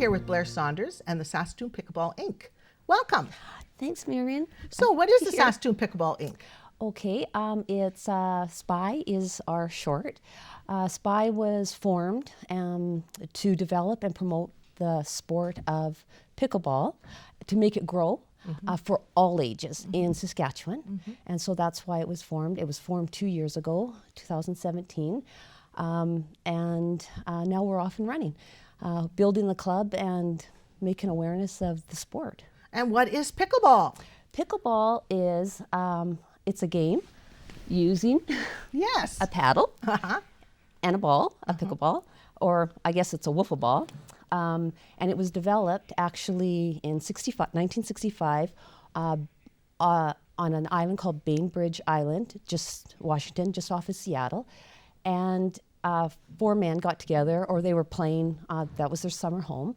here with Blaire Sunders and the Saskatoon Pickleball Inc. Welcome. Thanks, Marion. So what is the Saskatoon Pickleball Inc.? Okay, it's SPY is our short. SPY was formed to develop and promote the sport of pickleball, to make it grow for all ages in Saskatchewan. And so that's why it was formed. It was formed 2 years ago, 2017. And now we're off and running, building the club and making awareness of the sport. And what is pickleball? Pickleball is, it's a game using a paddle and a ball, a pickleball, or I guess it's a wiffle ball. And it was developed actually in 1965 on an island called Bainbridge Island, Washington, just off of Seattle. And 4 men got together, or they were playing, that was their summer home.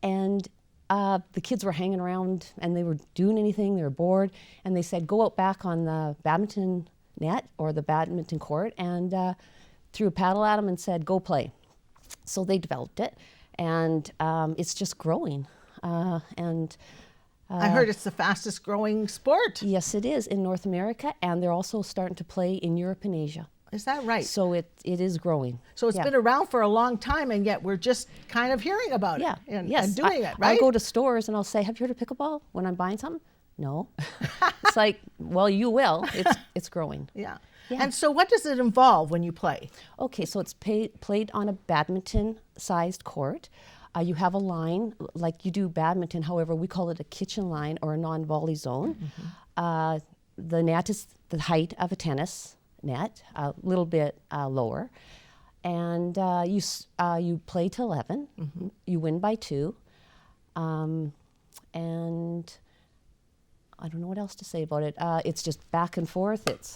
And the kids were hanging around and they were doing anything, they were bored, and they said, go out back on the badminton net or the badminton court, and threw a paddle at them and said, go play. So they developed it, and it's just growing. I heard it's the fastest growing sport. Yes, it is in North America, and they're also starting to play in Europe and Asia. Is that right? So it is growing. So it's been around for a long time, and yet we're just kind of hearing about it and doing it, right? I'll go to stores and I'll say, have you heard of pickleball when I'm buying something? No. It's like, well, you will. It's growing. Yeah. And so what does it involve when you play? Okay, so it's played on a badminton-sized court. You have a line like you do badminton. However, we call it a kitchen line or a non-volley zone. The net is the height of a tennis net, a little bit lower, and you play to 11. You win by 2, and I don't know what else to say about it. It's just back and forth. It's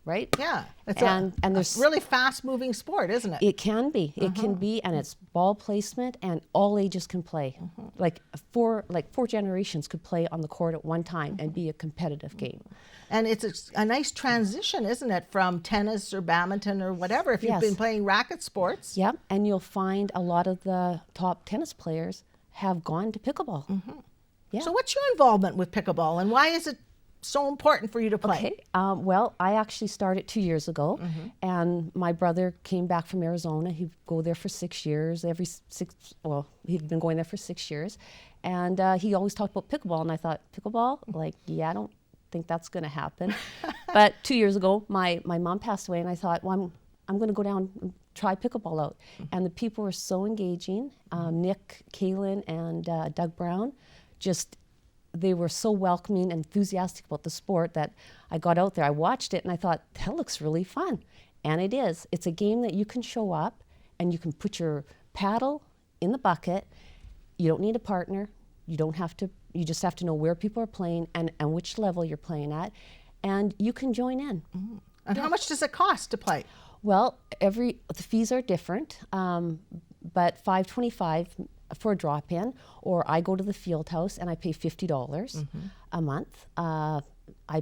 right. Yeah, it's and there's a really fast-moving sport, isn't it? It can be. It can be, and it's ball placement, and all ages can play. Like four generations could play on the court at one time and be a competitive game. And it's a nice transition, isn't it, from tennis or badminton or whatever, if you've been playing racket sports. Yep, and you'll find a lot of the top tennis players have gone to pickleball. Yeah. So what's your involvement with pickleball, and why is it so important for you to play? Okay, well, I actually started 2 years ago, and my brother came back from Arizona. He'd go there for 6 years. He'd been going there for 6 years, and he always talked about pickleball, and I thought, pickleball? Like, yeah, I don't think that's going to happen. But 2 years ago, my mom passed away, and I thought, well, I'm going to go down and try pickleball out. And the people were so engaging. Nick, Kaylin, and Doug Brown, they were so welcoming and enthusiastic about the sport that I got out there. I watched it and I thought, that looks really fun. And it is. It's a game that you can show up and you can put your paddle in the bucket. You don't need a partner. You just have to know where people are playing and which level you're playing at. And you can join in. And how much does it cost to play? Well, the fees are different, but $5.25 for a drop-in, or I go to the field house and I pay $50 a month. I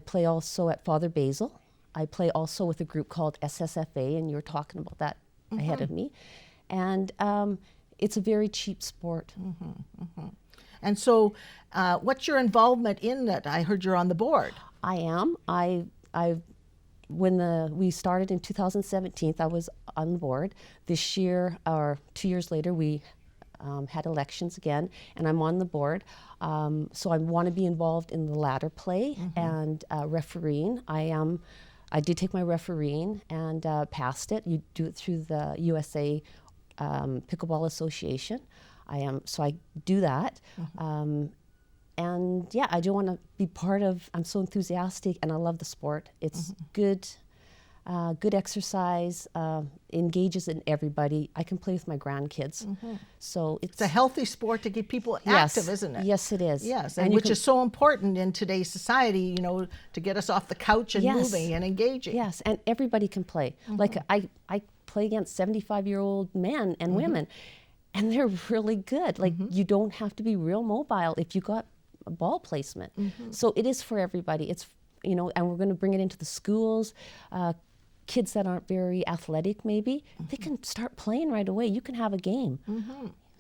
play also at Father Basil. I play also with a group called SSFA, and you were talking about that ahead of me. And it's a very cheap sport. And so what's your involvement in it? I heard you're on the board. I am. When we started in 2017, I was on the board. This year, or 2 years later, we had elections again, and I'm on the board. So I want to be involved in the ladder play and refereeing. I did take my refereeing and passed it. You do it through the USA Pickleball Association. So I do that. And yeah, I do want to be part of. I'm so enthusiastic, and I love the sport. It's good exercise, engages in everybody. I can play with my grandkids. So it's a healthy sport to keep people active, isn't it? Yes, it is. Yes, and which is so important in today's society, to get us off the couch and moving and engaging. Yes, and everybody can play. Like I play against 75-year-old men and women, and they're really good. Like you don't have to be real mobile if you got a ball placement. So it is for everybody. It's, and we're going to bring it into the schools. Kids that aren't very athletic, maybe, they can start playing right away. You can have a game.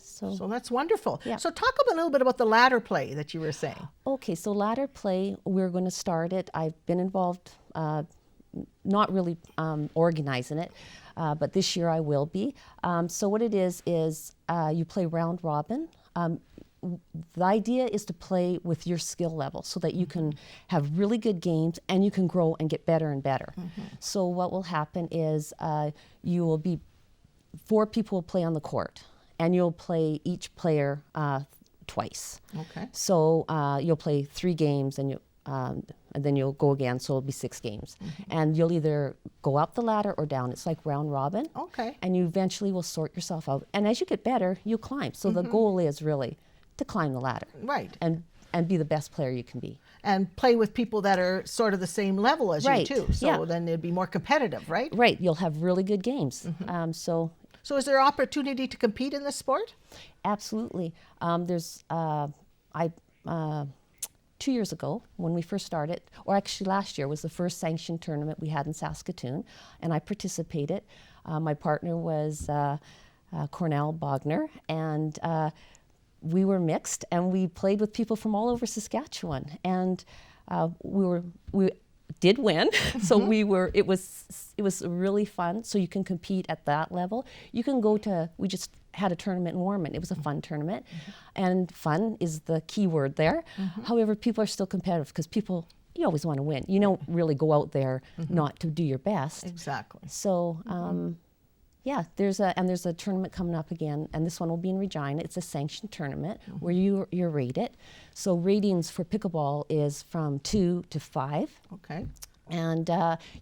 So that's wonderful. Yeah. So talk a little bit about the ladder play that you were saying. Okay, so ladder play, we're going to start it. I've been involved, not really organizing it, but this year I will be. So what it is you play round robin. The idea is to play with your skill level so that you can have really good games and you can grow and get better and better. So what will happen is you will be, 4 people will play on the court, and you'll play each player twice. Okay. So you'll play 3 games and then you'll go again, so it'll be 6 games. And you'll either go up the ladder or down. It's like round robin. Okay. And you eventually will sort yourself out. And as you get better, you climb. So the goal is really to climb the ladder. Right. And be the best player you can be. And play with people that are sort of the same level as Right. you too. So then it'd be more competitive, right? Right. You'll have really good games. So is there opportunity to compete in this sport? Absolutely. There's 2 years ago, when we first started, or actually last year was the first sanctioned tournament we had in Saskatoon, and I participated. My partner was Cornell Bogner, and we were mixed, and we played with people from all over Saskatchewan, and we did win. So it was really fun. So you can compete at that level. You can go to, we just had a tournament in Warman. It was a fun tournament, and fun is the key word there. However, people are still competitive because you always want to win. You don't really go out there not to do your best. Exactly. So yeah, there's a tournament coming up again, and this one will be in Regina. It's a sanctioned tournament where you're rated. So ratings for pickleball is from 2 to 5. Okay. And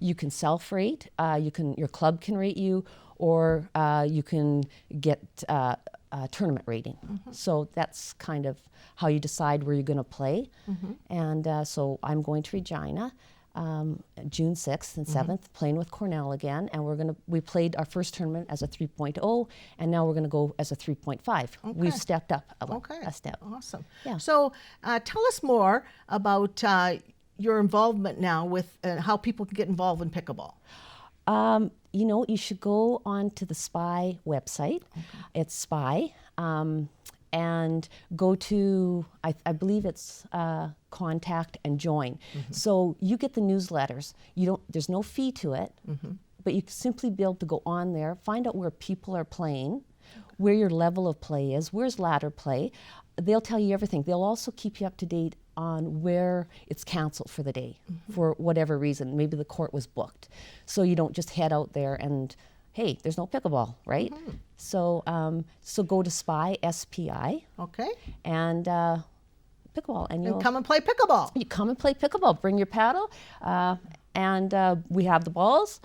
you can self-rate. Your club can rate you, or you can get a tournament rating. So that's kind of how you decide where you're going to play. And so I'm going to Regina. June 6th and 7th, playing with Cornell again, and we played our first tournament as a 3.0, and now we're going to go as a 3.5. Okay. We've stepped up a step. Awesome. Yeah. So tell us more about your involvement now with how people can get involved in pickleball. You should go on to the SPY website. It's SPY. And go to, I believe it's contact and join. So you get the newsletters. There's no fee to it, but you simply be able to go on there, find out where people are playing, where your level of play is, where's ladder play. They'll tell you everything. They'll also keep you up to date on where it's canceled for the day, for whatever reason. Maybe the court was booked. So you don't just head out there and, hey, there's no pickleball, right? So go to SPY, S-P-I. Okay. And pickleball. And come and play pickleball. You come and play pickleball. Bring your paddle, and we have the balls.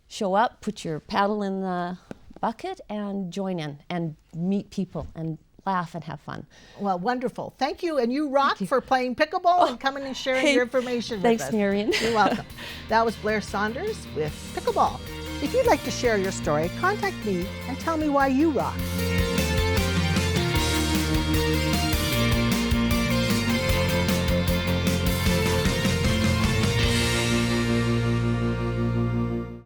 Show up, put your paddle in the bucket, and join in and meet people and laugh and have fun. Well, wonderful. Thank you. And you rock for playing pickleball and coming and sharing your information with us. Thanks, Marion. You're welcome. That was Blaire Sunders with Pickleball. If you'd like to share your story, contact me and tell me why you rock.